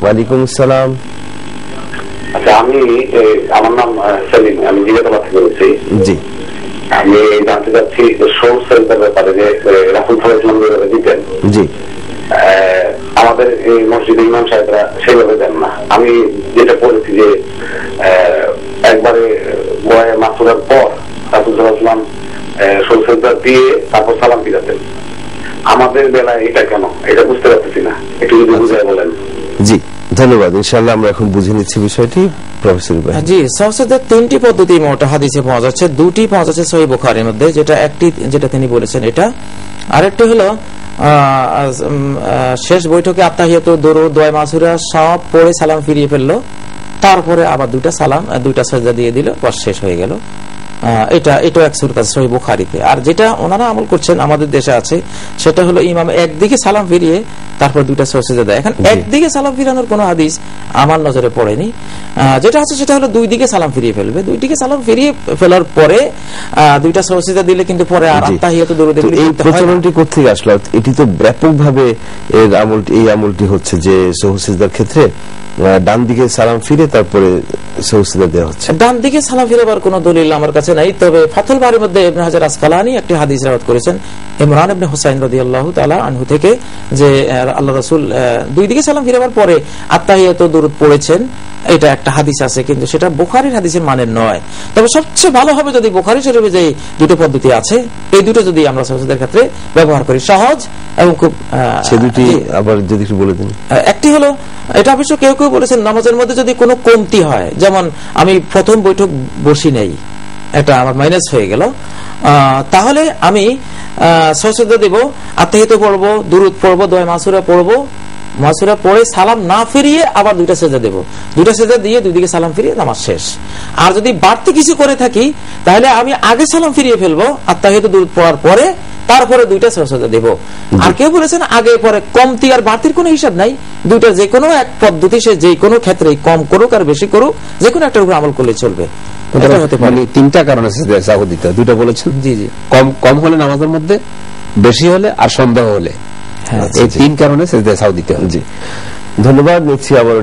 ওয়ালাইকুম আসসালাম। আচ্ছা, আমার নাম সেলিম, আমি জিগাতলা থেকে বলছি। জি, আমি জানতে চাচ্ছি সোল সেন্টার ব্যাপারে, যে রাসূল সাল্লাল্লাহু আলাইহি ওয়াসাল্লাম দিতেন। জি, আমাদের এই মসজিদে ইমাম সাহেবরা সেভাবে দেন না। আমি যেটা পড়েছি যে একবারে বয়ে মাসুরার পর রাসূল সাল্লাল্লাহু আলাইহি ওয়াসাল্লাম সোল সেন্টার দিয়ে তারপর সালাম ফিরাতেন। আমাদের বেলায় এটা কেন, এটা বুঝতে পারতেছি না, একটু যদি বুঝায় বলেন। জি, ধন্যবাদ। ইনশাআল্লাহ আমরা এখন বুঝে নিচ্ছি বিষয়টি। প্রফেসর ইব্রাহিম। জি, সাহসাদের তিনটি পদ্ধতি মোটা হাদিসে পাওয়া যাচ্ছে। দুটি পাওয়া যাচ্ছে সহিহ বুখারীর মধ্যে, যেটা তিনি বলেছেন এটা। আরেকটি হলো শেষ বৈঠকে আত্তাহিয়াতু, দুরূদ, দোয়া, মাসুরা সব পড়ে সালাম ফিরিয়ে ফেললো, তারপরে আবার দুইটা সাজদা দিয়ে দিল, বাস শেষ হয়ে গেল। এটা এক সূরত আছে সহিহ বুখারীতে। আর যেটা ওনারা আমল করছেন আমাদের দেশে আছে, সেটা হলো ইমাম একদিকে সালাম ফিরিয়ে তারপর দুইটা সাজদা দেয়। এখন একদিকে সালাম ফিরানোর কোনো হাদিস আমার নজরে পড়েনি। যেটা আছে সেটা হলো দুই দিকে সালাম ফিরিয়ে ফেলবে। দুই দিকে সালাম ফিরিয়ে ফেলার পরে দুইটা সাজদা দিলে কিন্তু পরে আর আত্তাহিয়াতু, দুরূদ এগুলো এই প্রচলনটি কোথা থেকে আসলো? এটি তো ব্যাপকভাবে এই আমলটি হচ্ছে যে সাজদার ক্ষেত্রে ডান দিকে সালাম ফিরে তারপরে সাজদা দেওয়া হচ্ছে। ডান দিকে সালাম ফিরাবার কোনো দলিল আমার কাছে নাই, তবে ফাথুল বারির মধ্যে ইবনে হাজার আসকালানী একটি হাদিস রওয়ায়াত করেছেন ইমরান ইবনে হুসাইন রাদিয়াল্লাহু তাআলা আনহু থেকে, যে আল্লাহ রাসূল দুই দিকে সালাম ফিরাবার পরে আত্তাহিয়াতু, দুরূদ পড়েছেন। এটা একটা হাদিস আছে, কিন্তু সেটা বুখারীর হাদিসের মানের নয়। তবে সবচেয়ে ভালো হবে যদি বুখারী শরীফে যে দুটো পদ্ধতি আছে, এই দুটো যদি আমরা সাজদার ক্ষেত্রে ব্যবহার করি, সহজ এবং খুব। সে দুটি আবার যদি একটু বলে দিন। একটি হলো, এটা অবশ্য কেউ কেউ বলেছেন নামাজের মধ্যে যদি কোনো কমতি হয়, যেমন আমি প্রথম বৈঠক বসি নেই, এটা আমার মাইনাস হয়ে গেল, তাহলে আমি সাজদা দেব, আত্তাহিয়াতু পড়বো, দুরূদ পড়বো, দোয়া মাসুরা পড়বো, মাসুরা পড়ে সালাম না ফিরিয়ে আবার দুইটা সেজদা দেব, দুইটা সেজদা দিয়ে দুই দিকে সালাম ফিরিয়ে নামাজ শেষ। আর যদি বাড়তি কিছু করে থাকি, তাহলে আমি আগে সালাম ফিরিয়ে ফেলবো, আত্তাহিয়াতু, দুরূদ পড়ার পরে তারপরে দুইটা সাজদা দেব। আর কেউ বলেছেন আগে পরে, কমতি আর বাড়তির কোনো হিসাব নাই, দুইটা যে কোনো এক পদ্ধতি, সে যে কোনো ক্ষেত্রে কম করুক আর বেশি করুক, যে কোনো একটা উপর আমল করলে চলবে। তিনটা কারণ আছে সাহুদিতে, দুইটা বলেছেন। জি জি, কম হলে নামাজের মধ্যে, বেশি হলে আর সন্দেহ হলে, এই তিন কারণে সাহুদিতে। জি, ধন্যবাদ। নিচ্ছি আবার